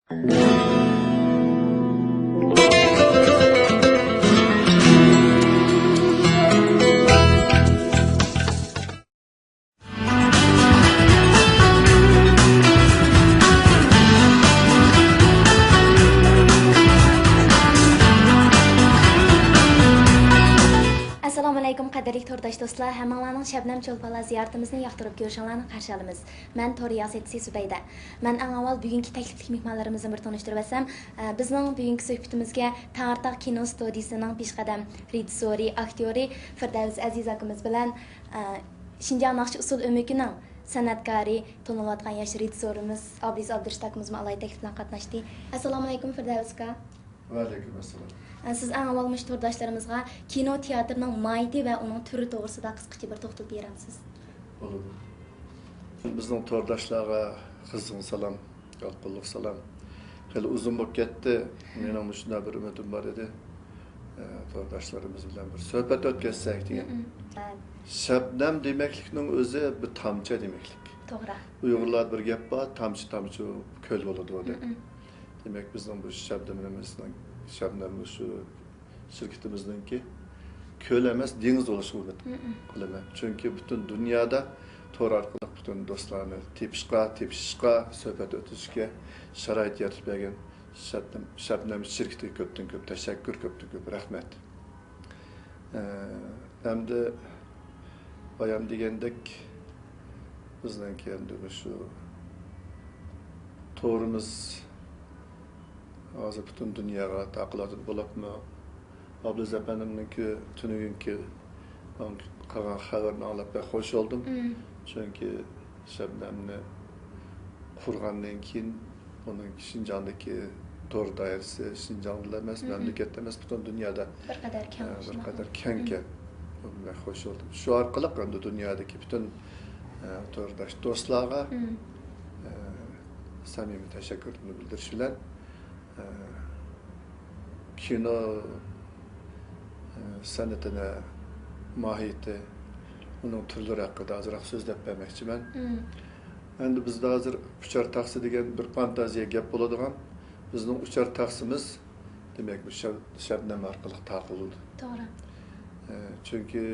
Assalomu alaykum qadrli to'rdosh do'stlar. Hammalarning Shabnam Cho'lpala ziyoratimizni yoqtirib ko'rishinglarni qarshi olamiz. Men To'r Yositsi Subayda. Men eng avval bugungi taklifli mehmonlarimizni bir tanishtirib o'tsam, bizning bugungi suhbatimizga Tang'artaq kino studiyasining peshqadam rejissyori, aktyori Firdavs Aziz akamiz bilan Shinjang Naqshi usul o'mikining san'atkori, to'nilayotgan yosh rejissyorimiz Abdiz Abdurashid akamiz alayhi taklif bilan qatnashdi. Assalomu alaykum Firdavs aka. Va alaykum assalom. Siz eng avval to'rdoshlarimizga kino teatrining maydi va uning turi to'g'risida qisqacha bir to'xtalib berasiz. Bo'ladi. Bizning to'rdoshlarga qizg'in salom, yorqinlik salom. Hali uzun bo'lib ketdi. Mening shunday bir umidim bor edi. To'rdoshlarimiz bilan bir suhbat o'tkazsak degan. Shabnam demaklikning o'zi bir tomchi demaklik. To'g'ri. Uyg'urlar bir gap bor, tomchi ko'l bo'ladi deb. Demak bizning bu Shabnam shu shirkatimizningki ko'l emas, dengiz bo'lishini umid qilaman. Chunki butun dunyoda to'r orqali butun do'stlarni tepishishga, suhbat o'tishga sharoit yaratib bergan Shabnam shirkatiga ko'pdan ko'p tashakkur, ko'pdan ko'p rahmat. Hamda bayam degandek bizningki endi shu to'rimiz hozir butun dunyoga taqilotib bo'libmi? Abduz efendimninki tunugunki qolgan xabarni olib xo'sh oldum. Chunki Shabnamni qurgandan keyin uning Shinjongdagi to'r doirasi Shinjongda emas, mamlakatda emas, butun dunyoda bir qadar keng. Bunga xo'sh oldum. Shu orqali endi dunyodagi butun to'rdosh do'stlarga samimiy tashakkurni bildirish bilan kino san'atini mohiyati, uning turlari haqida ozroq so'zlab bermoqchiman. Endi bizda hozir uchar taqsi degan bir fantaziya gap bo'ladigan. Bizning uchar taqsimiz demak bu Shabnam orqali taqiladi. To'g'ri. Chunki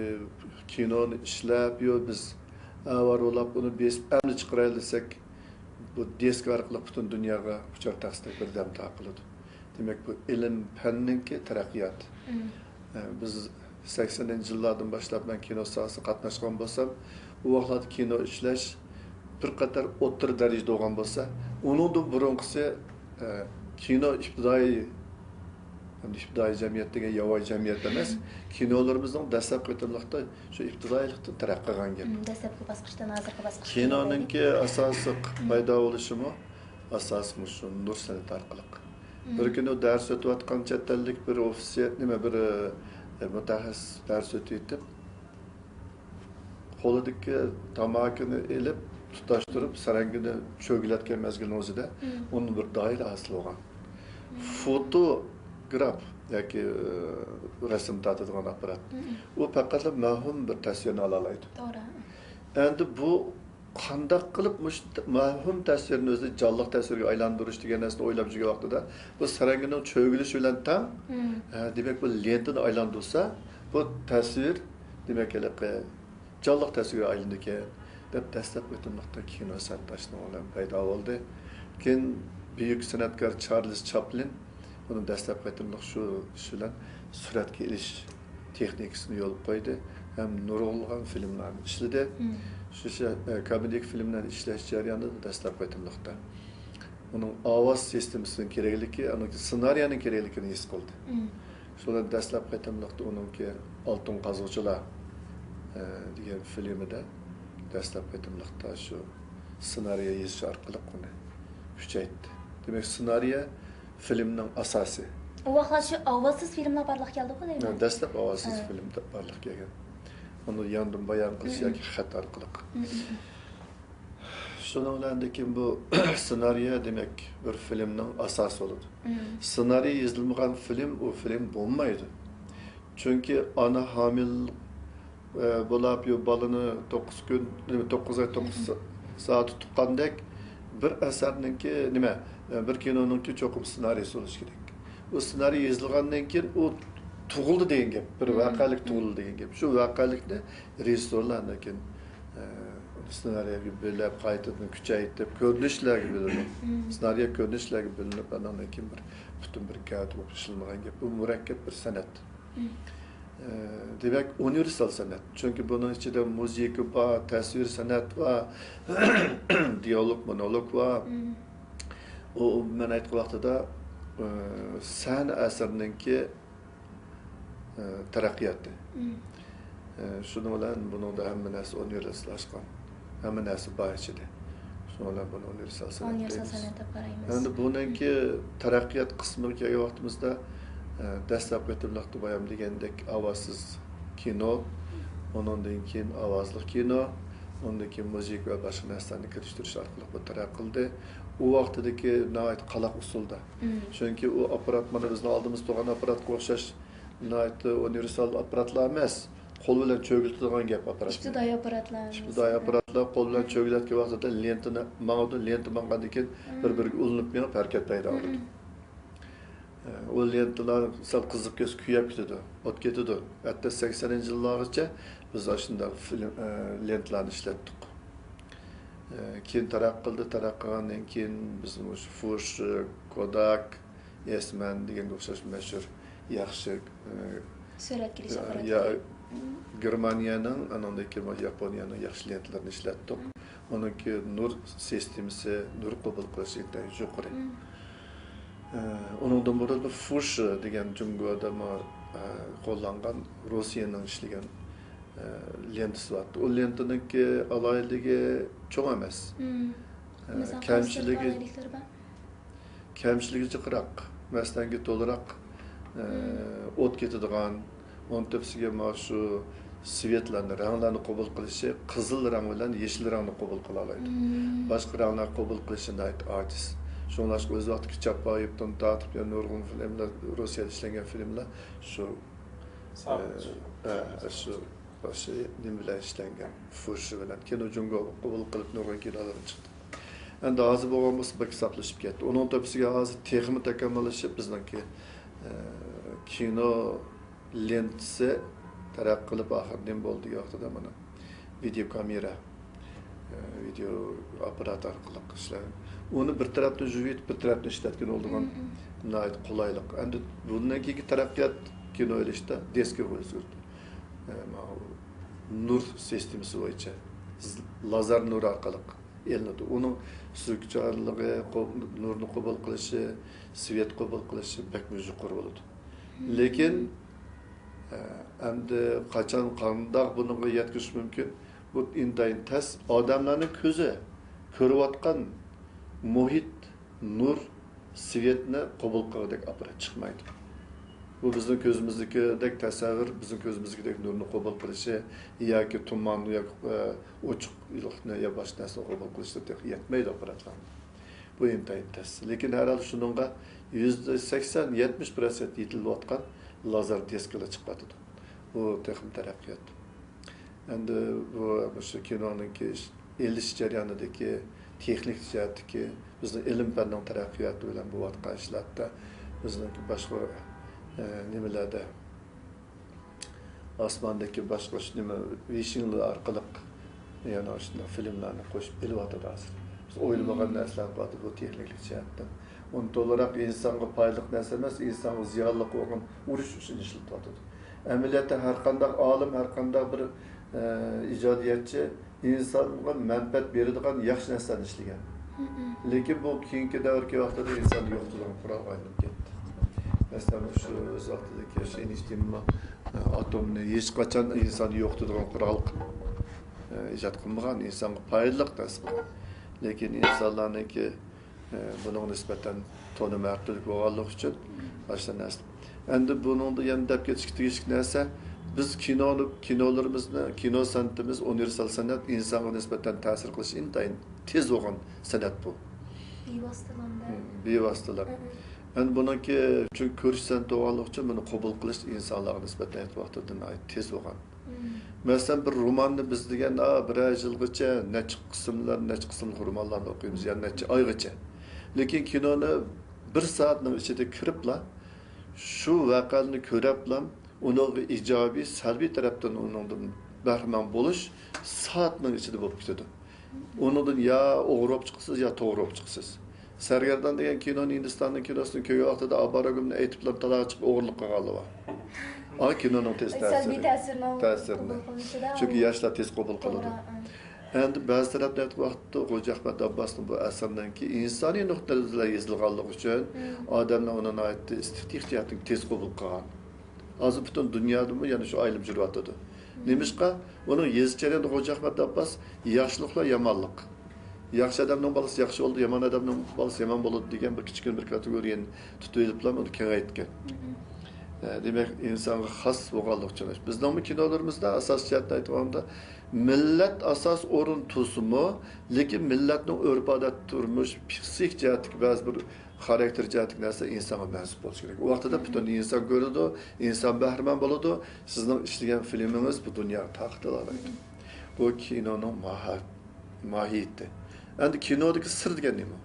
kinoni ishlab biz avarolab uni besib amni chiqaraylik bu disk orqali butun dunyoga uchar taqsida birdam taqiladi. Demak bu ilm fanninki taraqqiyot. Biz 80-yillardan boshlab men kino sohasida qatnashgan bo'lsam, u vaqtlarda kino ishlash bir qator o'rta darajada bo'lgan bo'lsa, uningdan burunqisi kino ibtidoiy jamiyat degan yovvoyi jamiyat emas, kinolarimizning dastlabki qitimliqda shu ibtidoiylikdan taraqqiy qilgan gap. Dastlabki bosqichdan hozirgi bosqichga. Kinoninki asosi paydo bo'lishimi asosi shu nur san'at orqali. Bir kuni dars o'tayotgan chet ellik bir ofisiant bir mutaxassis dars o'tayotib, qo'lidagi tamakini elib tutashtirib sarangini cho'g'latgan mezgilning o'zida uni bir doira hosil bo'lgan. Fotograf yoki rasm tortadigan apparat. U faqat mahum bir tasvirni ola oladi. To'g'ri. Endi bu qandaq qilib mahum tasvirni o'zi jonliq tasvirga aylantirish degan narsani o'ylab yurgan vaqtida bu sarangining cho'g'ilishi bilan tam demak bu lentani aylantirsa bu tasvir demak jonliq tasvirga aylandi ekan deb dastlab o'tmoqda kino san'atashning olam paydo bo'ldi. Keyin buyuk san'atkor Charles Chaplin uni dastlab qaytimliq shu bilan suratga ilish texnikasini yo'l qo'ydi. Ham nurg'ulg'an filmlarni ishladi. Shu komedik filmlarni ishlash jarayonida dastlab qaytimliqda. Uning ovoz sistemasining kerakligi, uning ssenariyaning kerakligini his qildi. Shundan dastlab qaytimliqda uningki Oltin qazuvchilar degan filmida dastlab qaytimliqda shu ssenariya yozish orqali uni kuchaytirdi. Demak, ssenariya filmning asosi. U vaqtda shu ovozsiz filmlar barliq keldi-ku deyman. Dastlab ovozsiz filmda barliq kelgan. Uni yandım bayan qilish yoki xat orqali. Shundan keyin bu ssenariya demak bir filmning asosi bo'ladi. Ssenariy yozilmagan film u film bo'lmaydi. Chunki ana homil bo'lib balini 9 kun 9 oy 9 soat tutgandek bir asarninki nima bir kinonunki cho'qim ssenariysi bo'lishi kerak. O ssenariy yozilgandan keyin u tug'ildi degan gap, bir voqelik tug'ildi degan gap. Shu voqelikni rejissyorlardan keyin ssenariyga belab qaytadan kuchaytirib ko'rinishlarga bo'linib, ssenariy ko'rinishlarga bo'linib, andan keyin bir butun bir kağıt bo'lib ishlangan gap. Bu murakkab bir san'at. Demek universal sanat. Çünkü bunun içinde müzik var, tasvir sanat var, diyalog, monolog var. O ben aytgan vaqtida san asrninki taraqqiyoti. Şunu bilan bunun da hamma narsa universallashgan. Hamma narsa bor ichida. Shuni bilan buni universal sanat. Universal sanat deb qaraymiz. Endi buningki taraqqiyot qismiga kelgan vaqtimizda dastlabki o'tirliqda bayam degandek ovozsiz kino, ondan keyin ovozli kino, ondan keyin müzik va boshqa narsalarni kirishtirish orqali bu taraqqildi. U vaqtdagi nihoyat qalaq usulda. Chunki u apparat mana bizning oldimizda turgan apparatga o'xshash nihoyat universal apparatlar emas. Qo'l bilan cho'giltirgan gap apparat. İptidoy apparatlar. İptidoy apparatlar qo'l bilan cho'gilayotgan vaqtda lentani lenta mangandan keyin bir-biriga ulinib menib harakat paydo bo'ladi. O lentalar sal qiziq kes kuyab ketadi, o't ketadi. Hatta 80-yillargacha biz shunday film lentalarni ishlatdik. Keyin taraqqilgandan keyin bizim o'sha Fush, Kodak, Esman degan o'xshash mashhur yaxshi suratkilish apparati. Germaniyaning, andan keyin Yaponiyaning yaxshi lentalarini ishlatdik. Uningki nur sistemasi, nur qabul qilish yuqori. Onundan burada Fush degan Jungoda qo'llangan Rossiyaning ishlagan lentasi var. O lentaniki alayligi cho'ng emas. Kamchiligi jiqroq, masalanki to'liroq o't ketadigan, onun tepsiga shu svetlarni, ranglarni qabul qilishi, qizil rang bilan yeshil rangni qabul qila oladi. Boshqa ranglar qabul qilishini ojiz. Şunlar o'z vaqtida Chapoyevdan tortib nurg'un filmlar, Rossiyada ishlangan filmlar shu shu nim bilan ishlangan Fush bilan kino jungo qabul qilib nurg'un kinolar chiqdi. Endi hozir bo'lganmiz bak saqlashib ketdi. Onun tepsiga hozir texnik takomillashib bizningki kino lentasi taraqqi qilib oxir nim bo'ldi yo'qda mana video kamera video apparat orqali ishlar. Onu bir taraftan jüviyet, bir taraftan işletken olduğundan nait kolaylık. Endi bundan ki taraqqiyot kino işte deske koyuyoruz. Nur sistemisi boyunca lazer nur orqali elinadi. Onun sürükçarlığı, nurni qabul qilishi, svet qabul qilishi bek yuqori bo'ladi. Lekin endi qachon qanday bunga yetkish mumkin? Bu intayin tas odamlarning ko'zi ko'rayotgan muhit, nur, svetni qabul qiladigan apparat chiqmaydi. Bu bizning ko'zimizdagidek tasavvur, bizning ko'zimizdagidek nurni qabul qilishi yoki tuman yoki ochiqlikni yo boshqa narsani qabul qilishga yetmaydi apparatlar. Bu intayin tas. Lekin har hol shuningga 80-70% yetilayotgan lazer disklar chiqadi. Bu texnik taraqqiyot. Endi bu o'sha kinoninki elish jarayonidagi texnik jihatdagi bizning ilm fanning taraqqiyoti bilan bu vatgan ishlarda bizning boshqa nimalarda osmondagi boshqa nima visionlar orqali yana shunday filmlarni qo'shib beryotadi hozir. Biz o'ylamagan narsalar bor bu texnik jihatdan. Uni to'liq insonga foydali narsa emas, insonga ziyonli bo'lgan urush uchun ishlatiladi. Amaliyotda har qanday olim, har qanday bir ijodiyatchi insonga manfaat beradigan yaxshi narsani ishlagan. Lekin bu keyingi davrga vaqtida inson yo'qligidan qurol aylanib ketdi. Masalan, shu vaqtdagi Einstein atomni hech qachon inson yo'qligidan qurol ijod qilmagan, insonga foydali narsa. Lekin insonlarniki buning nisbatan to'liq bo'lganligi uchun boshqa narsa. Endi buningda yana deb ketishga tegishli narsa biz kinolarimizni, kino san'atimiz universal san'at insonga nisbatan ta'sir qilish intayin tez bo'lgan san'at bu. Bevositalar. Endi buniki chunki ko'rish san'ati bo'lganligi uchun buni qabul qilish insonlarga nisbatan vaqtidan tez bo'lgan. Masalan bir romanni biz degan bir yilgacha necha qism romanlarni o'qiymiz, ya'ni necha oygacha. Lekin kinoni 1 soatning ichida kiribla shu voqeani ko'ribla uning ijobiy, salbiy tarafdan uningdan bahramand bo'lish soatning ichida bo'lib ketadi. Uningdan ya o'g'ri chiqsiz, ya to'g'ri chiqsiz. Sargardan degan kinoni Hindistonning kinosini ko'rgan vaqtida abaragimni aytib bilan talaga chiqib o'g'irlik qilganlar bor. A kinoning tez ta'sirini. Chunki yoshlar tez qabul qiladi. Endi ba'zi tarafdan vaqtda Xo'ja Ahmad Abbosning bu asardan keyin insoniy nuqtadan yozilganligi uchun odamlar uni aytdi istiqtiyatni tez qabul qilgan. Hozir butun dunyoda yana shu aylanib yuryapti. Nemishqa uning yezchilarida Xo'ja Ahmad Abbos yaxshiliklar yomonlik. Yaxshi odamning bolasi yaxshi bo'ldi, yomon odamning bolasi yomon bo'ladi degan bir kichik bir kategoriyani tutib uni kengaytgan. Demek insonga xos bo'lganlik uchun bizning kinolarimizda asos jihatdan aytganda millat asos o'rin tutsa-mu, lekin millatning urf-odat, turmush, psixik jihatdagi ba'zi bir xarakter jihatdagi narsa insonga mansub bo'lishi kerak. U vaqtida butun inson ko'radi, inson bahramand bo'ladi. Sizning ishlagan filmingiz bu dunyo taqdir oladi. Bu kinoning mohiyati. Endi kinodagi sir degan nima?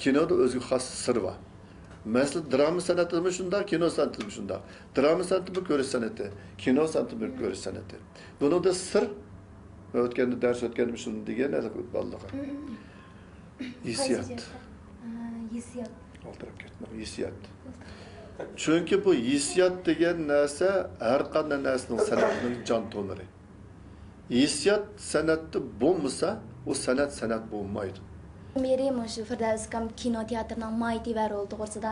Kinoda o'ziga xos sir bor. Mesela drama sanatı mı şunda, kino sanatı mı şunda? Drama sanatı mı görüş sanatı, kino sanatı mı görüş sanatı? Bunu da sır, ötkendi ders ötkendi mi şunu diye ne de vallahi. Hissiyat. Hissiyat. Alterap ketmek, hissiyat. Çünkü bu hissiyat degen narsa her qanday narsaning sanatining jon tomiri. Hissiyat sanatı bo'lmasa, o sanat bo'lmaydi. Merim shu Firdavskam kino teatrining mayti var oldu to'g'risida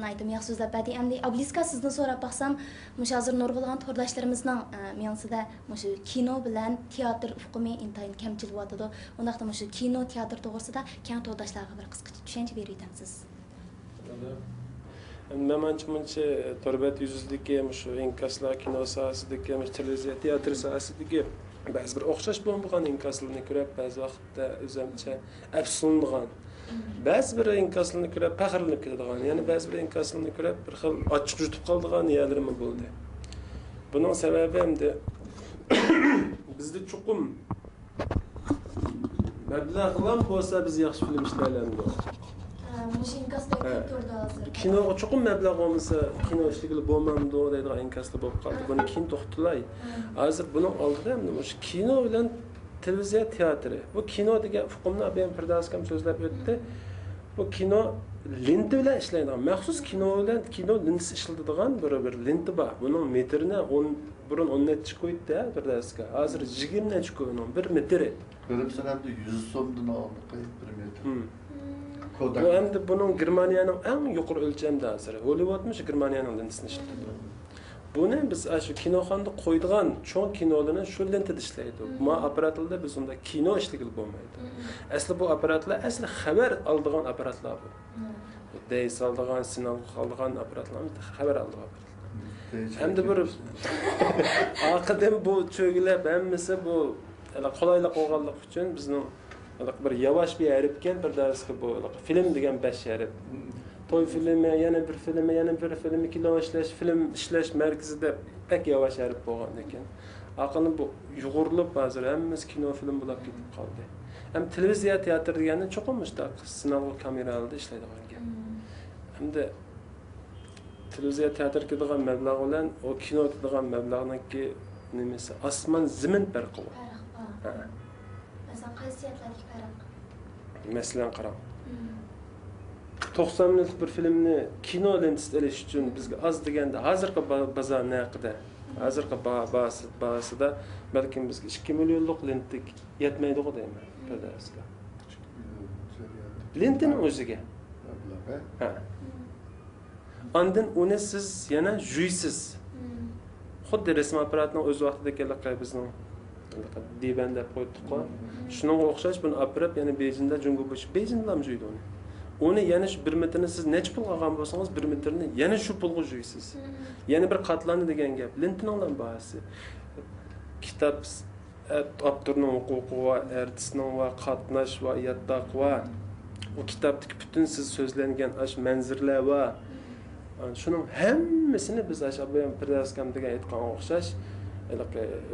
aytdim yaxshi so'zlab berdi. Endi Abliska sizni so'rab baxsam, mush hozir nurg'ulgan to'rdoshlarimizning mensida mush kino bilan teatr ufqumi intayin kamchil bo'tadi. Undaqda mush kino teatr to'g'risida keng to'rdoshlarga bir qisqa tushuncha beraysiz. Menimcha torbat yuzidagi mush inkaslar kino sohasidagi, mush televiziya teatr sohasidagi ba'zi bir o'xshash bo'lmagan inkaslarni ko'rib, ba'zi vaqtda o'zimcha afsunlangan. Ba'zi bir inkaslarni ko'rib faxrlanib ketadigan, ya'ni ba'zi bir inkaslarni ko'rib bir xil ochiq yutib qoladigan yerlarim bo'ldi. Buning sababi hamda bizda chuqum mablag'lar bo'lsa biz yaxshi film ishlayolamiz. Mush inkaslar ko'p turdi hozir. Kinoga chuqum mablag' bo'lmasa, kino ishligili bo'lmamdi deydigan inkaslar bo'lib qoldi. Buni keyin to'xtalay. Hozir buning oldida ham mush kino bilan televiziya teatri. Bu kino degan hukmni ben Firdavskam so'zlab o'tdi. Bu kino lenti bilan ishlaydigan, maxsus kino bilan kino lentisi ishlatadigan bir lenti bor. Buning metrini 10 necha qo'ydi Firdavska. Hozir 20 necha qo'ydi, 1 metr. Ko'rib sanamda 100 so'mdan olib qo'yib 1 metr. Bu endi buning Germaniyaning eng yuqori o'lchamda hozir. Hollywoodmi shu Germaniyaning lentisini ishlatadi. Buni biz shu kinoxonada qo'ydigan cho'ng kinolarni shu lentida ishlaydi. Bu apparatlarda biz unda kino ishligil bo'lmaydi. Asli bu apparatlar asli xabar oladigan apparatlar bu. Deys oladigan, signal oladigan apparatlar, xabar oladigan. Endi bir aqidem bu cho'gilab hammasi bu qolaylik bo'lganlik uchun bizning bir yavaş bir harfken bir derski bu film degan 5 harf. Toy filmi, yana bir filmi, yana bir filmi, kino ishlash, film ishlash markazida pek yavaş harf bo'lgan ekan. Aqlni bu yug'urilib hozir hammasi kino film bo'lib ketib qoldi. Ham televiziya teatr degani cho'qimishda sinov kameralarda ishlaydigan gap. Hamda televiziya teatr kedigan mablag' bilan o kino kedigan mablag'niki nimasi osmon zimin farqi bor. Mesela qaysiyatlarga qarab. Masalan qarang. 90 minutlik bir filmni kino lentisida ilish uchun bizga oz deganda hozirgi bozor naqida, hozirgi bahosida balkim bizga 2 millionlik lentik yetmaydi-ku deyman. Firdavska. Lentining o'ziga. Ha. Ondan uni siz yana juysiz. Xuddi rasm apparatining o'z vaqtida kelgan bizning divanda qo'ydik-ku. Shunga o'xshash buni apparat yana Beijingda jungo bo'sh. Beijingda ham juydi uni. Uni yana shu 1 metrni siz necha pul olgan bo'lsangiz 1 metrni yana shu pulga juysiz. Yana bir qatlanadi degan gap. Lentining ham bahasi. Kitob avtorning huquqi va artistning va qatnash va yattaq va o kitobdagi butun siz so'zlangan ash manzirlar va shuning hammasini biz Firdavskam degan aytgan o'xshash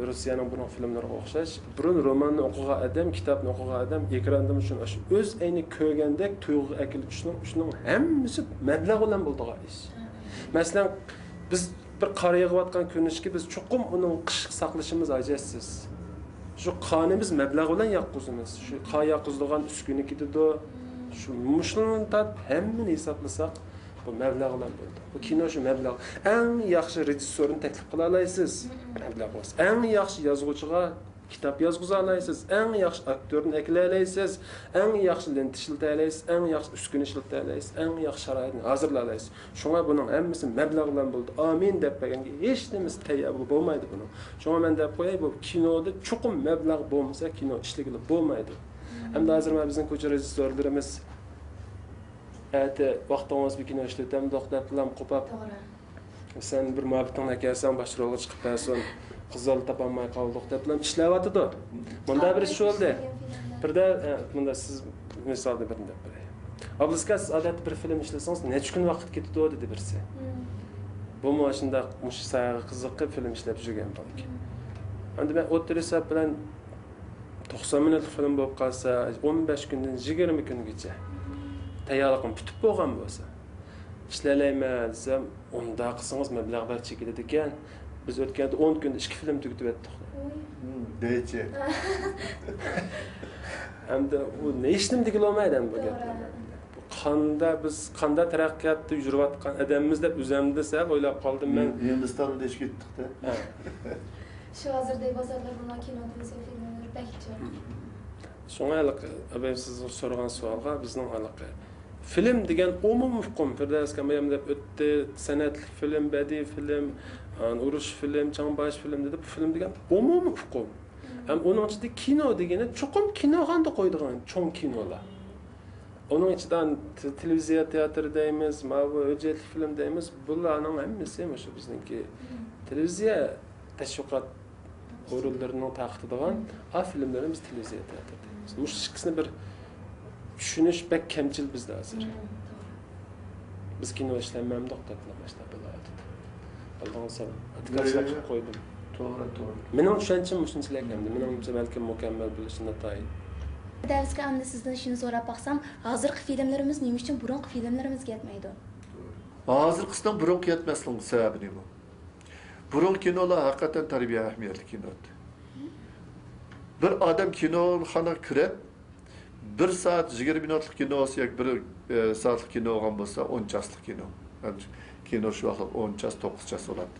Rusiyaning burun filmlariga o'xshash, burun romanni o'qigan odam, kitobni o'qigan odam ekranda shuni o'z ayni ko'rgandek tuyg'u akilib shuning hammasi mablag' bilan bo'ldigan ish. Masalan, biz bir qor yog'ayotgan kunishki biz chuqum uning qish saqlashimiz ajoysiz. Shu qonimiz mablag' bilan yoqqizimiz. Shu qor yoqqizilgan uskuni ketadi. Shu mushulni tat hammani hisoblasak bu mablag' bilan bo'ldi. Bu kino shu mablag'. Eng yaxshi rejissyorni taklif qila olasiz. Mablag' bo'lsa. Eng yaxshi yozuvchiga kitob yozg'iza olasiz. Eng yaxshi aktyorni eklay olasiz. Eng yaxshi lent ishlata olasiz. Eng yaxshi uskuni ishlata olasiz. Eng yaxshi sharoitni hozirlay olasiz. Shunga buning hammasi mablag' bilan bo'ldi. Amin deb qo'yganga hech nimasi tayyor bo'lmaydi buning. Shunga men deb qo'yay, bu kinoda chuqum mablag' bo'lmasa kino ishligili bo'lmaydi. Hamda hozir bizning ko'cha rejissyorlarimiz vaqtimiz bir kino ishlatam, deb bilan qo'pab. Sen bir muhabbatni kelsan, bosh rolga chiqib qolsan, qizlar topolmay qoldik deb bilan ishlayotdi. Bunda bir ish bo'ldi. Birda bunda siz misolda bir deb beray. Abluskas odat bir film ishlasangiz, necha kun vaqt ketadi dedi birisi. Bu mashunda mush sayg'i qiziqib film ishlab yurgan bo'ldik. Endi men o'tirishab bilan 90 minutlik film bo'lib qolsa, 15 kundan 20 kungacha tayyorligim bitib bo'lgan bo'lsa, ishlalayman desam, unda qilsangiz mablag'lar chekiladi ekan. Biz o'tganda 10 kunda 2 film tugatib etdik. Deychi. Hamda u ne ishnim degilolmaydi bu gaplar. Qanda biz qanda taraqqiyotda yurayotgan odammiz deb o'zimda sal o'ylab qoldim men. Hindistonda ish ketdik-da. Shu hozirda bozorlar bilan kino televiziya filmlari bekchi. Shuningdek, abay siz so'ragan savolga bizning aloqa. Film degan umumiy hukm, Firdavs Kamayam deb o'tdi, san'atli film, badiiy film, urush film, chanbash film dedi. Bu film degan umumiy hukm. Ham uning ichida kino degani chuqum kinoxonada qo'ydigan cho'ng kinolar. Onun içinden televiziya teatr deymiz, mavi öcetli film deymiz. Bularning hammasi shu bizningki televiziya tashviqot o'rinlarining taqdidigan a filmlarni biz televiziya teatr deymiz. Bu ikkisini bir tushunish bek kamchil bizda hozir. Biz kino ishlanmamdoq deb boshlab bo'ladi. Allohga salom. Atkashlar qo'ydim. To'g'ri. Mening tushunchim shunchalik endi. Menimcha balki mukammal bo'lishini tayin. Davsga endi sizdan shuni so'rab baqsam, hozirgi filmlarimiz nima uchun burungi filmlarimizga yetmaydi? Hozirgisidan burungi yetmasligining sababi nima? Burungi kinolar haqiqatan tarbiya ahamiyatli kinodir. Bir odam kinoxonaga kirib, 1 soat 20 minutlik kino olsa yoki 1 soatlik kino olgan bo'lsa, 10 chaslik kino. Kino shu vaqt 10 chas, 9 chas bo'ladi.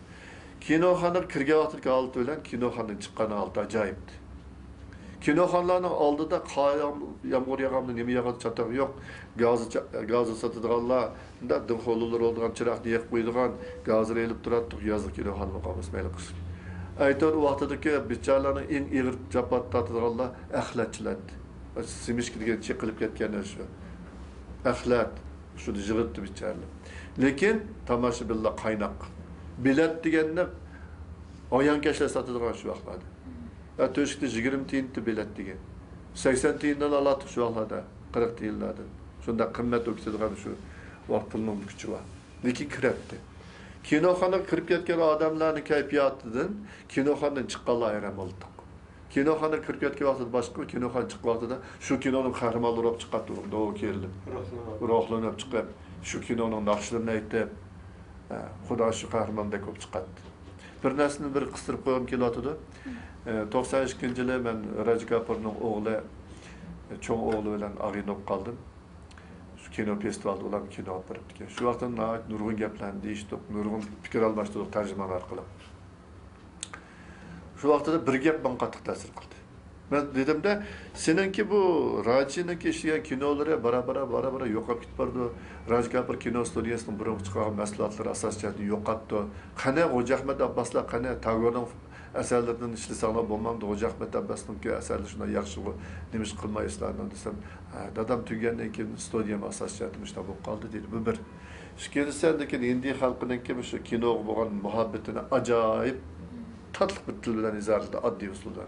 Kinoxonaga kirgan vaqtdagi holati bilan kinoxonadan chiqqan holati ajoyibdir. Kinoxonalarning oldida yomg'ir yog'amni nima yog'adi chataq yo'q. Gaz sotadiganlar, unda dinxo'lular oldigan chiroqni yoqib qo'yadigan, gazlar elib turadi, yozda kinoxona qolmas mayli qilsin. Aytor u vaqtdagi bichalarning eng ig'ir japat tatadiganlar axlatchilar. Simishki degan qilib ketganlar shu. Axlat shu jig'itdi bichalar. Lekin tomoshabinlar qaynoq. Bilet deganni oyonkashlar sotadigan shu vaqtlarda. Töşkte 20 tiyinti bilet degan. 80 tiyindan alatık şu vaqtlarda, 40 tiyinlardan. Şunda qimmat o'kitadigan shu vaqtning kuchi bor. Lekin kiribdi. Kinoxonaga kirib ketgan odamlarning kayfiyatidan kinoxonadan chiqqanlar ayram bo'ldi. Kinoxonaga kirib ketgan vaqtida boshqa, kinoxonaga chiqqan vaqtida shu kinoning qahramonlari olib chiqadi, unda u keldi. Ruhlanib chiqib, shu kinoning naqshlarini aytib, xudo shu qahramondek olib chiqadi. Bir narsani bir qistirib qo'yim kelyotdi. 92-yili men Raj Kapurning o'g'li, cho'ng o'g'li bilan ag'inib qoldim. Shu kino festivalda ular kino olib boribdi. Shu vaqtda nurg'un gaplarni deyishdik, nurg'un fikr almashtirdik tarjimon orqali. Shu vaqtda bir gap menga qattiq ta'sir qildi. Men dedimda, seningki bu Rajiniki ishlagan kinolari bara yo'qolib ketib bordi. Raj Kapur kino studiyasining burungi chiqqan mahsulotlari asosiyatini yo'qotdi. Qani Xo'ja Ahmad Abboslar, qani Tagorning asarlardan ishlasalar bo'lmamdi. Xo'ja Ahmad Abbosning asarlari shunday yaxshi nima ish qilmaysizlardan desam, dadam tugandan keyin studiyam asosiyati shunday bo'lib qoldi dedi. Bu bir. Ikkinchisidan Hindiy xalqininki shu kinoga bo'lgan muhabbatini ajoyib tatlı bir til bilan izorladi, oddiy usulda.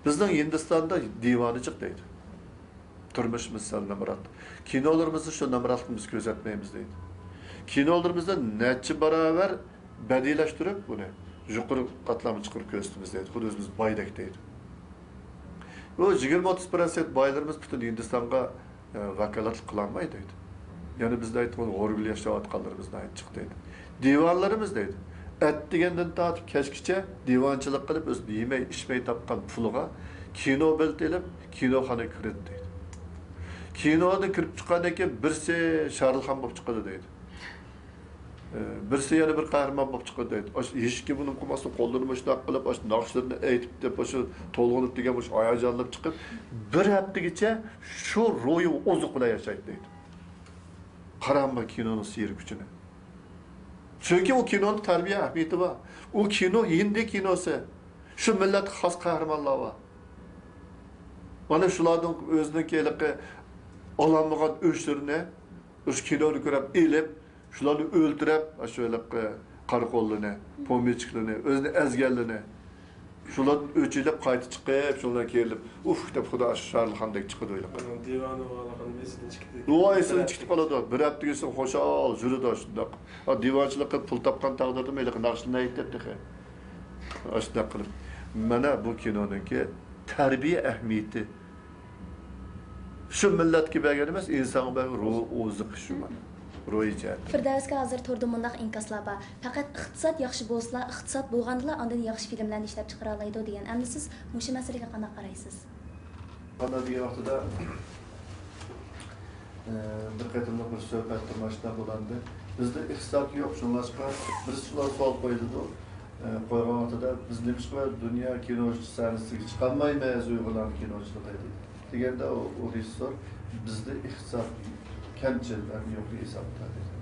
Bizning Hindistonda divonichiq deydi. Turmushimiz sal namrat. Kinolarimizni shu namratni biz ko'rsatmaymiz deydi. Kinolarimizni necha barobar badiylashtirib buni yuqori qatlamı chiqarib ko'rsatamiz deydi. Xuddi o'zimiz boydek deydi. O 20-30% boylarimiz butun Hindistonga vakolatlik qilolmaydi deydi. Yani bizde aytgan g'orgul yashayotganlarimizni aytib chiq deydi. Divanlarimiz deydi. Et degenden tatip kechgacha divanchilik qilib o'z yemay ichmay topgan puliga kino bilet elib kinoxona kiradi deydi. Kinoda kirib chiqqandan keyin birsi Sharlxon bo'lib chiqadi deydi. Birsi yana bir qahramon bo'lib chiqadi deydi. Hech kim buni qilmasa qo'llarini shunday qilib, naqshlarini aytib deb o'sha to'lg'inib degan o'sha hayajonlanib chiqib, bir haftagacha shu ro'yi oziq bilan yashaydi deydi. Qarama kinonun seyir gücüne. Çünkü o kinonun terbiye ahmiyeti var. O kino Hindi kinosu. Şu millet has kahramanlar var. Bana şulardan özündeki alanmagan öşlerine, öş kinonu görüp elip, şularını öldürüp, şöyle karakollarını, pomiçiklerini, özünü ezgerlerini, şulardan öçülüp, kayıtı çıkıp, şulardan kerilip, dep Xudo Sharlxondek çıkıdı öyle. Divanı bağlagan mesele çıktı. O esini çıktı kaladı. Bir hafta geçsin hoşal, jürü de şundak. Divançılıkta pul tapkan taqdirda meyli naqshini aytib dedi. Aşda qilib. Mana bu kinonunki terbiye ehmiyeti. Şu milletki bergan emas, inson bilan ruhi oziq shu mana. Ruhi jihat. Firdavsga hozir to'rda mundaq inkaslar bor. Faqat iqtisod yaxshi bo'lsa, iqtisod bo'lganda ondan yaxshi filmlarni ishlab chiqara oladi degan. Endi siz mushu masalaga qanday qaraysiz? Bana degan vaqtida bir qatimda bir suhbat tomashda bo'landi. Bizda iqtisod yo'q, shunlashqa bir savol qo'yildi. Qo'ygan vaqtida biz nima dunyo kinochi sahnasiga chiqolmaymiz, Uyg'urlarning kinochiligi dedi. Deganda o rejissor bizda iqtisod kamchilik yo'q hisobda dedi.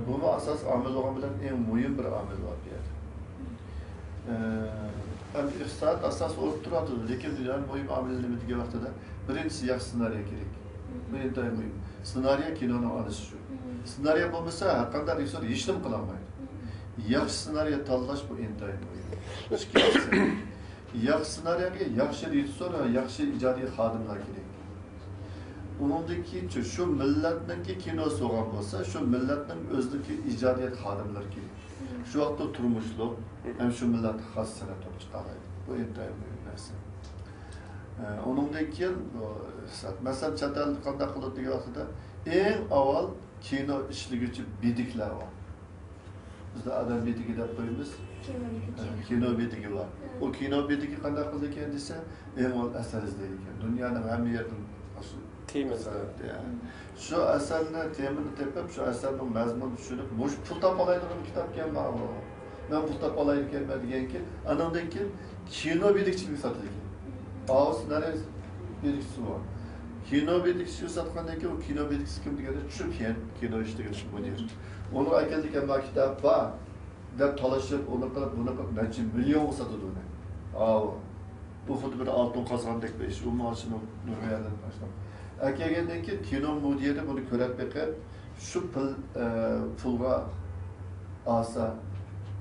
Buni asos omil bo'lgan bilan eng muhim bir omil bor bu yerda. İqtisod asos bo'lib turadi, lekin dunyoning muhim omili nima degan vaqtida birinchisi yaxshi ssenariy kerak. Bu intayin muhim. Ssenariy kinoning onasi shu. Ssenariy bo'lmasa har qanday rejissor hech nima qila olmaydi. Yaxshi ssenariy tanlash bu intayin muhim. Yaxshi ssenariyga yaxshi rejissor va yaxshi ijodiy xodimlar kerak. Uningdagi shu millatningki kinosi bo'lgan bo'lsa, shu millatning o'zidagi ijodiyat xodimlari kerak. Shu vaqtda turmushliq hem şu millet xas sanat olib chiqadi. Bu intayin muhim narsa. Uningdan keyin masalan chet elda qanday qiladi degan vaqtida eng avval kino ishlaguvchi bediklar bor. Bizda adam bedigi deb qo'yamiz. Kino bedigi var. O kino bedigi qanday qildi ekan desa, eng avval asar izlaydi ekan. Dunyoning hamma yerdan şu asarni temini tepib, şu asarning mazmunini tushunib, mush pul topalaydigan kitob kelmadi. Ben pul topalaydigan degan ki, anandan keyin kino bedikchilik sotilgan. Ağız neresi bedikçisi var. Kino bedikçisi satgandan keyin o kino bedikçisi kim deganda tushungan, kino ishlagan shu bo'lar. Onu aytadigan bir kitob bor. Deb talashib, uni qilib, buni qilib, necha million sotadi uni. Bu xuddi bir oltin qozg'andek bir ish. U mashina nurg'ayadan boshlab. Akagandan keyin kino mudiri buni ko'rib beqib, shu pulga olsa,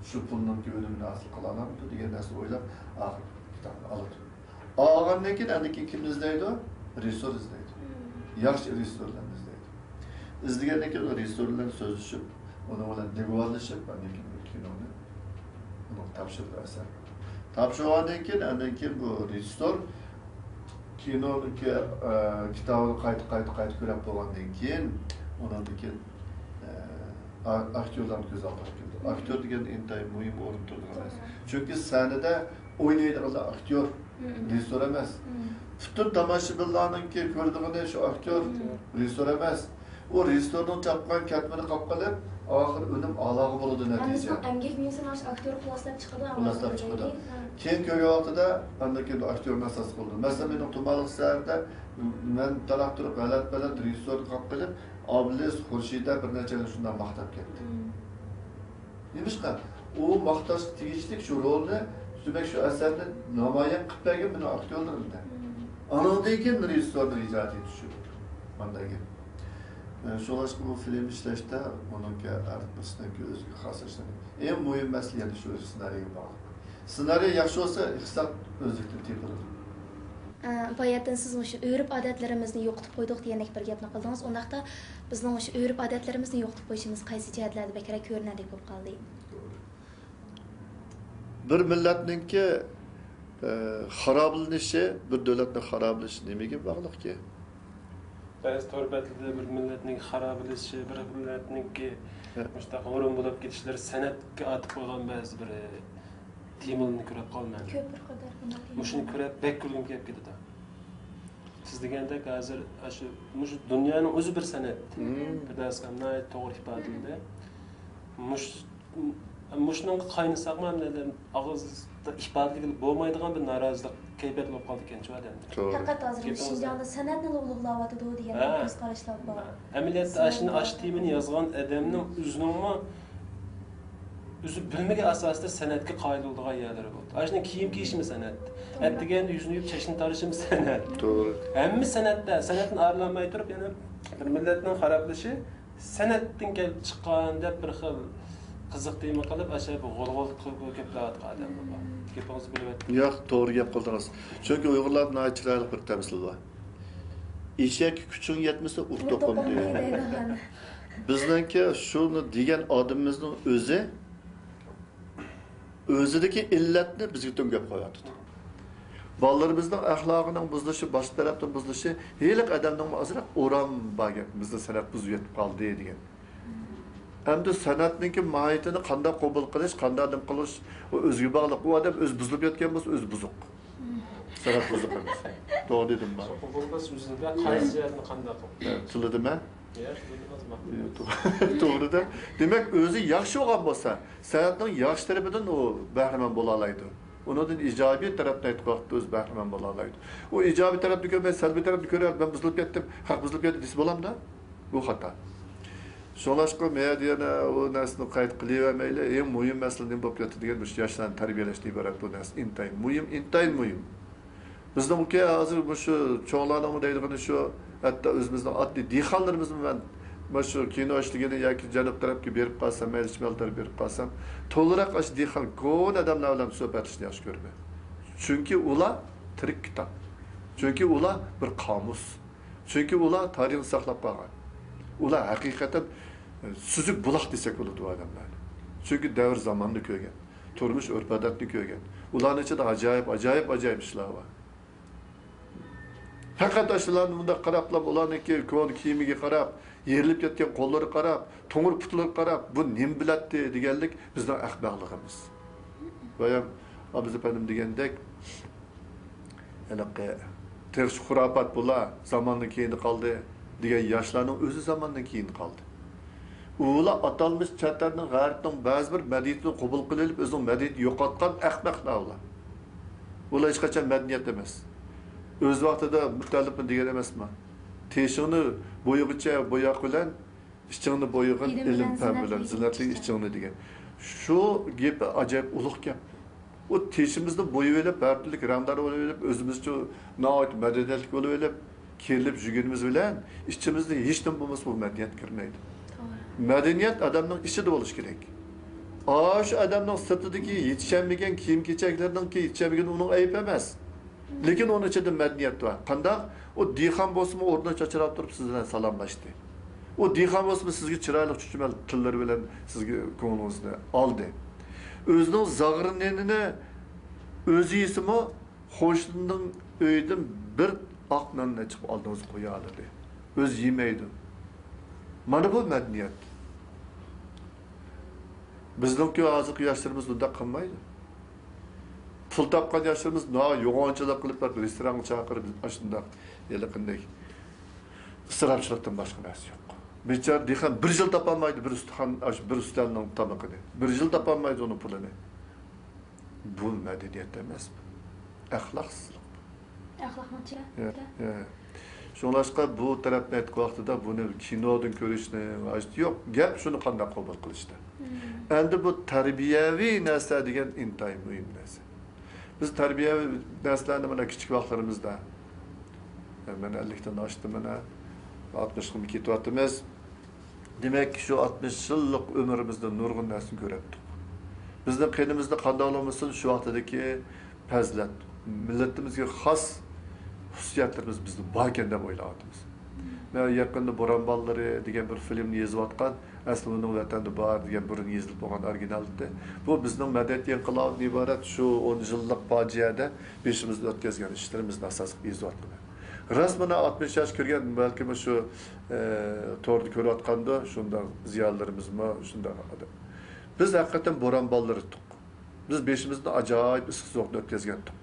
shu pulning o'limini asl qila olamdi degan narsa o'ylab, kitobni oladi. Olgandan keyin andiki kim izlaydi? Rejissor izlaydi. Yaxshi rejissorlarni izlaydi. Izlagandan keyin o rejissorlar so'zlashib, uni bilan devorlashib, andiki kinoni topshirib asar. Topshirgandan keyin bu rejissor kinoniki kitobini qayta ko'rib bo'lgandan keyin uniki aktyorlarni ko'z oldiga keldi. Aktyor degan intayin muhim o'rin turadi. Chunki sahnada o'ynaydigan aktyor rejissor emas. Butun tomoshabinlarninki ko'rdig'ini shu aktyor rejissor emas. O rejissorning chapgan katmini qolib qolib, oxir o'lim alog'i bo'ladi natija. Emgak minsin aktyor xuloslab chiqadi. Xuloslab chiqadi. Keyin ko'rgan vaqtida andaki aktyorni asos qildi. Masalan, mening Tumaliq saharda men taraf turib g'alat rejissor qolib qilib, Oblis Xurshida bir necha shundan maqtab ketdi. Nimishqa? O maqtash tegishlik shu rolni, demak shu asarni namoyon qilib bergan meni aktyorlarida. Anandan keyin rejissorning ijodiy tushib. Mandagi Şolaşqı bu film işləşdə onunki artmasındaki özgü xaslaşını. En mühim məsələ şu senariyə bağlı. Senariy yaxşı olsa, iqtisad özlükdə tepilir. Bayatdan siz şu örüp adətlərimizni yoxutub qoyduq deyəndək bir gapni qıldınız. Ondaqda bizning şu örüp adətlərimizni yoxutub qoyuşumuz qaysi jihatlərdə bəkərək görünərdək olub qaldı? Özlükdə tepilir. Şolaşqı bu film işləşdə onunki artmasındaki özgü xaslaşını. En mühim məsələ şu senariyə bağlı. Senariy yaxşı olsa, iqtisad özlükdə tepilir. Bayatdan siz şu örüp adətlərimizni yoxutub qoyduq deyəndək bir gapni qıldınız. Ondaqda bizning şu örüp adətlərimizni yoxutub qoyuşumuz qaysi jihatlərdə bəkərək görünərdək olub qaldı? bir millatninki xaroblanishi, bir davlatning xaroblanishi nimaga bog'liq ki? Ba'zi torbatida bir millatning xaroblanishi, bir millatningki mustaqil o'rin bo'lib ketishlari san'atga atib qo'ygan ba'zi bir temilni ko'rib qolmadi. Ko'p bir qadar buni. Shuni ko'rib bek ko'rgim kelib ketdi. Siz degandek hozir shu dunyoning o'zi bir san'at. Bir narsa to'g'ri ifodaladi. Mushning qaynasak ham og'izda ifodalik bo'lmaydigan bir norozilik kayfiyat bo'lib qoldi ekan cho'dan. Faqat hozir Şinjan'da san'atni ulug'layotdi degan ko'z qarashlar bor. Amaliyotda ashuni temini yozgan odamning o'zi bilmagan asosda san'atga qoyil bo'lgan yerlari bo'ldi. Ashuni kiyim kiyishmi san'at? Atdigan yuzini yuvib chashni tarishimi san'at? To'g'ri. Hamma san'atda, san'atni arlamay turib, yana bir millatning xaroblashi san'atdan kelib chiqqan deb bir xil qiziq tema qilib, asha bu g'olg'ol qilib gaplayotgan odamlar bor. Gapingizni bilyapti. Yo'q, to'g'ri gap qildingiz. Chunki Uyg'urlarning chiroyli bir tamsil bor. Eshak kuching yetmasa ur to'qim deydi. Bizningki shuni degan odamimizning o'zidagi illatni bizga to'ngab qo'yadi. Bolalarımızın ahlakının buzılışı, baş taraftan buzılışı, heylik adamdan azırak oran bagen, bizde sanat buzu yetip kaldı diyen. Hem de sanatınki mahiyetini kanda kabul kılış, kanda adım kılış, o özgü bağlılık. O adam öz buzulup yetken olsa öz buzuk. Sanat buzuk emas. Doğru dedim ben. Kabul sözünde kayıcıyatını kanda kılış. Tılıdım ben? Doğru da. Demek özü yaxşı olan olsa, sanatın yaxşı tarafından o bahriman bolalaydı. Onun icabi tarafına etkilendi öz bahriman bolalaydı. O icabi tarafını görmeye, selbi tarafını görüyor. Ben buzulup yettim, hak buzulup yettim desi bolam da. Bu hata. Şolaşqa medyana o narsani qayd qilavermayli, eng muhim masala nima bo'lib ketdi degan bu yoshlarni tarbiyalashdan iborat bu narsa intayin muhim. Bizning uka hozir shu cho'nglarning deydigani shu, hatto o'zimizning oddiy dehqonlarimizni men shu kino ishligini yoki janub tarafga berib qolsam, mayli shimol tarafga berib qolsam, to'liq ash dehqon ko'p odamlar bilan suhbatlashishni yaxshi ko'raman. Chunki ular tirik kitob. Chunki ular bir qomus. Chunki ular tarixni saqlab qolgan. Ular haqiqatan süzük bulaq desek bo'ladi bu odamlar. Chunki davr zamanni ko'rgan, turmush urf-odatni ko'rgan. Ularning ichida ajoyib ishlar bor. Faqat shularni bunda qarab, ularniki ko'n kiyimiga qarab, yerilib ketgan qo'llari qarab, to'ng'ir putlari qarab, bu nima biladi deganlik bizning ahmoqligimiz. Va ham Abiz efendim degandek, aniq tersh xurofat bular zamondan keyin qoldi degan yoshlarning o'zi zamondan keyin qoldi. Ular atalmış chatlarning g'arbning ba'zi bir madaniyatini qabul qilib, o'zining madaniyatini yo'qotgan ahmoqlar ular. Ular hech qachon madaniyat emas. O'z vaqtida mutallibman degan emasman. Teshingni bo'yig'icha bo'yoq bilan, ichingni bo'yig'in ilm fan bilan zinatli ichingni degan. Shu gap ajoyib ulug' gap. O teshimizni bo'yib olib, barlilik ranglar olib, o'zimizcha noit madaniyatlik olib, kelib yurganimiz bilan ichimizda hech nima bo'lmasa bu madaniyat kirmaydi. Madaniyat adamning ichida bo'lishi kerak. Shu adamning sirtidagi yetishmagan kiyim-kechaklarninki yetishmagan uning aybi emas. Lekin onun ichida madaniyat bor. Qanday? O dehqon bo'lsa, o'rnidan chachirab turib siz bilan salomlashdi. O dehqon bo'lsa, sizga chiroyli chuchmal tillar bilan sizga ko'nglingizni oldi. O'zining zag'rinini o'zi yesimi xo'shning uydan bir oq nonni chiqib oldingizga qo'ya oladi. O'zi yemaydi. Mana bu madaniyat. Bizningki hozirgi yoshlarimiz bunday qilmaydi. Pul topgan yoshlarimiz yo'g'onchilik qilib restoran chaqirib shunday yaqinday isrofchilikdan boshqa narsa yo'q. Bechor dehqon bir yil topolmaydi bir ustalning tabaqini. Bir yil topolmaydi uni pulini. Bu madaniyat emas. Axloqsizlik. Axloqchilik. Şunlaşqa bu tarafdan aytgan vaqtida buni kinodan ko'rishni vaqti yo'q. Gap shuni qanday qabul qilishdi. Endi bu tarbiyaviy narsa degan intayin muhim narsa. Biz tarbiyaviy narsalarni mana kichik vaqtlarimizda mana 50 dan oshdi mana 60 ga ketyapmiz. Demak, shu 60 yillik umrimizda nurg'un narsani ko'rdik. Bizning qinimizda qanday bo'lmasin shu vaqtdagi fazilat, millatimizga xos xususiyatlarimiz bizni bor ekan deb o'ylayapmiz. Ben yakında Boran Balları degan bir filmni yazıvatkan, aslında onun vatanda var degan burun yazılıp olan orijinaldi. Bu bizning medeniyet inqilobidan ibaret şu 10 yıllık faciada beşimizde ötkazgan işlerimizning asosiy yazıvatkan. Rasmına 60 yaş kirgan belki şu to'g'ri ko'rayotganda shunda ziyolilarimizmi shunda biz hakikaten Boran Balları etdik. Biz beşimizde acayip issiq sovuqni o'tkazgandik.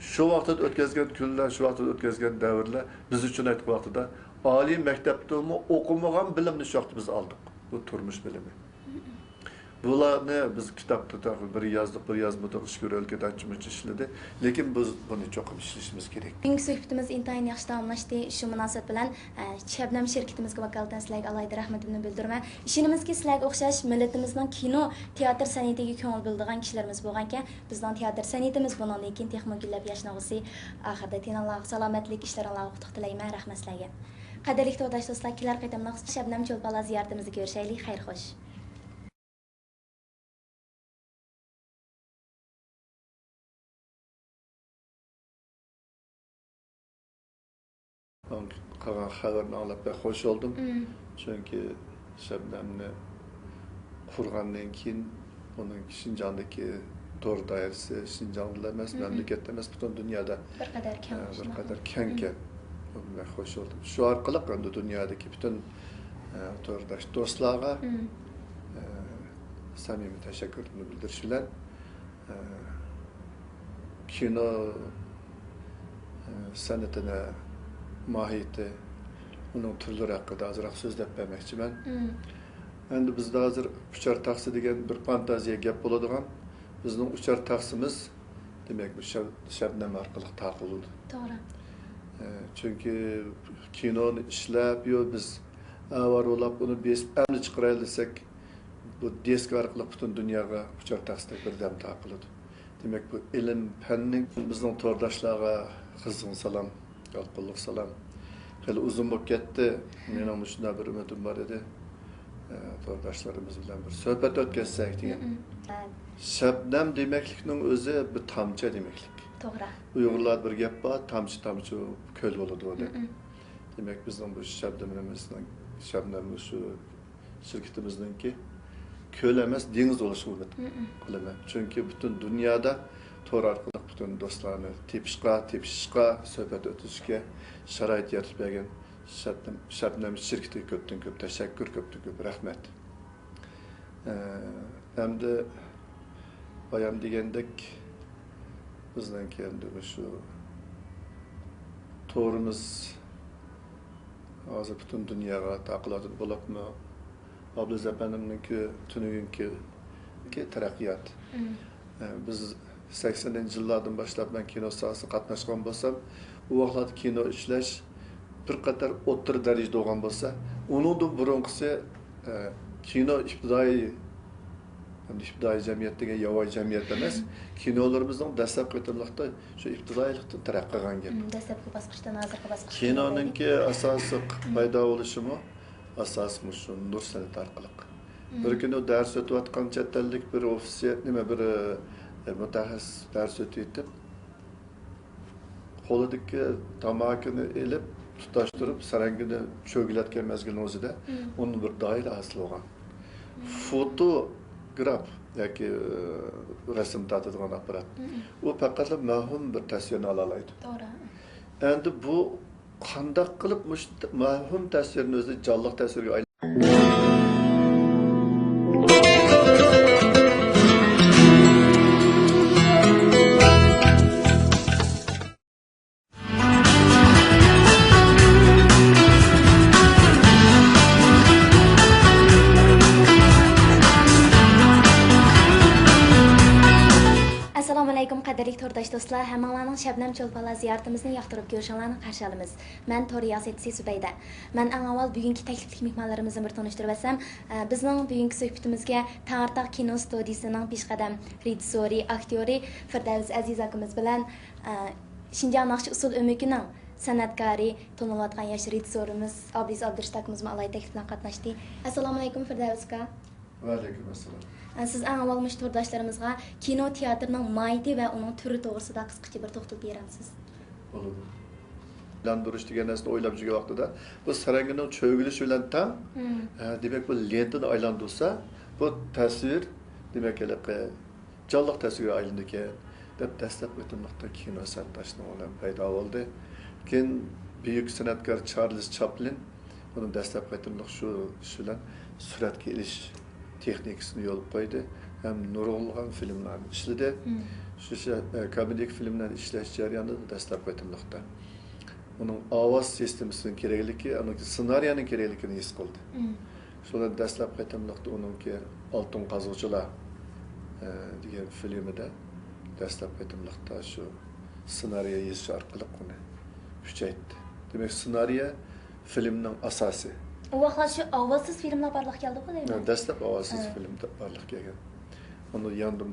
Şu vaqtda o'tkazgan kunlar, şu vaqtda o'tkazgan davrlar biz uchun aytib vaqtida oliy maktabda o'qimagan bilimni shu vaqtda biz oldik. Bu turmush bilimi. Bularni biz kitobda bir yazdık, bir yazmadık, ish ko'rayotgan ancha-muncha ishladi. Lekin biz buni cho'qim ishlashimiz kerak. Bugungi suhbatimiz intayin yaxshi davomlashdi. Shu munosabat bilan Shabnam shirkatimizga vakolatan sizlarga alohida rahmatimni bildiraman. Ishonamizki, sizlarga o'xshash millatimizning kino, teatr san'atiga ko'ngil bildirgan kishilarimiz bo'lgan ekan, bizning teatr san'atimiz bundan keyin texmo gullab yashnag'usi. Oxirida tinalloq salomatlik ishlaringlarga utuq tilayman. Rahmat sizlarga. Qadrli tavdosh do'stlar, kelar qaytamliq Shabnam Cho'lpala ziyoratimizga ko'rishaylik. Xayr xo'sh. Kalan haberini alıp ben hoş oldum. Çünkü Şebnem'ni kurgandan keyin onun Şinjan'daki doğru dairesi Şinjanlılar emas, memlekette emas, bütün dünyada bir kadar kenken ben hoş oldum. Şu arkalık önde dünyadaki bütün doğrudaş dostlara samimi teşekkürümü bildirişler. Kino sanatına mahiyeti, onun türleri hakkında azırak sözlep vermekçi ben. Endi bizde hazır uçar taksi degen bir fantaziya gap boladigan. Bizning uçar taksimiz demek bu Şebnem arkalı taqıldı. Doğru. Çünkü kinoni ishlab yo biz avar olab uni besib amni chiqaraylik desek bu disk orqali butun dunyoga uçar taksida birdam taqıldı. Demek bu ilm fanning bizning to'rdoshlarga qizg'in salom, yolqinlik salom. Hali uzun bo'lib ketdi. Mening shunday bir umidim bor edi. To'rdoshlarimiz bilan bir suhbat o'tkazsak degan. Şebnem demeklikning o'zi bir tamchi demeklik. To'g'ri. Uyg'urlar bir gap bor, tamchi ko'l bo'ladi deb. Demek bizning bu Şebnemimiz şu şirketimizningki ko'l emas, dengiz bo'lishini umid qilaman. Chunki butun dunyoda to'r orqali butun do'stlarni tepishishga, suhbat o'tishga sharoit yaratib bergan Şebnem şirketiga ko'pdan ko'p tashakkur, ko'pdan ko'p rahmat. Hamda bayan degandek bizningki endi shu to'rimiz hozir butun dunyoga taqiladi bo'libmi? Abduz efendimninki tunugunki taraqqiyot. Biz 80-yillardan boshlab men kino sohasida qatnashgan bo'lsam, u vaqtlarda kino ishlash bir qator o'rta darajada bo'lgan bo'lsa, uningdan burunqisi kino ibtidoiy jamiyat degan yovvoyi jamiyat emas, kinolarimizning dastlabki qatorliqda shu ibtidoiylikdan taraqqiy qilgan gap. Dastlabki bosqichdan hozirgi bosqichga. Kinoninki asosiy paydo bo'lishimi asosimiz shu nur san'at orqali. Bir kuni dars o'tayotgan chet ellik bir ofisier nima bir mutaxassis dars o'tayotib qo'lidagi tamakini elib tutashtirib sarangini cho'glatgan mezgilning o'zida uning bir doira asli bo'lgan. Fotograf yoki rasm tortadigan apparat. U faqat mahum bir tasvirni ola oladi. To'g'ri. Endi bu qandaq qilib mahum tasvirni o'zi jonliq tasvirga aylantiradi. Qadrli to'rdosh do'stlar, hammalarning Shabnam Cho'lpala ziyoratimizni yoqtirib ko'rishinglarni qarshi olamiz. Men to'r riyosetchisi Subayda. Men eng avval bugungi taklifli mehmonlarimizni bir tanishtirib o'tsam, bizning bugungi suhbatimizga Tang'artaq kino studiyasining peshqadam rejissyori, aktyori Firdavs Aziz akamiz bilan Shinjon Naqshi usul o'mikining san'atkori, to'nilayotgan yosh rejissyorimiz Abdiz Abdurashid akamiz bilan alohida taklif bilan qatnashdi. Assalomu alaykum Firdavs aka. Va alaykum assalom. Siz eng avval to'rdoshlarimizga kino teatrining mohiyati va uning turi to'g'risida qisqacha bir to'xtalib berasiz. Bo'ladi. Landırış degan narsani o'ylab yurgan vaqtida bu sarangining cho'g'ilishi bilan tang demak bu lentani aylantirsa bu tasvir demak jonliq tasvirga aylandi ekan deb dastlab o'tmoqda kino san'atashni olam paydo bo'ldi. Keyin buyuk san'atkor Charles Chaplin uni dastlab aytmoq shu bilan suratga ilish texnikasini yo'l qo'ydi. Ham nurg'ulg'an filmlarni ishladi. Shu komedik filmlarni ishlash jarayonida dastlab aytmoqda. Onun ovoz sistemasining kerakligi, uning ssenariyaning kerakligini his qildi. Shular dastlab aytmoqda uningki Oltin qazuvchilar degan filmida dastlab aytmoqda shu ssenariya yozish orqali uni kuchaytirdi. Demak, ssenariya filmning asosi. U vaqtlar shu ovozsiz filmlar barliq keldi-ku deyman. Dastlab ovozsiz film barliq kelgan. Uni yandan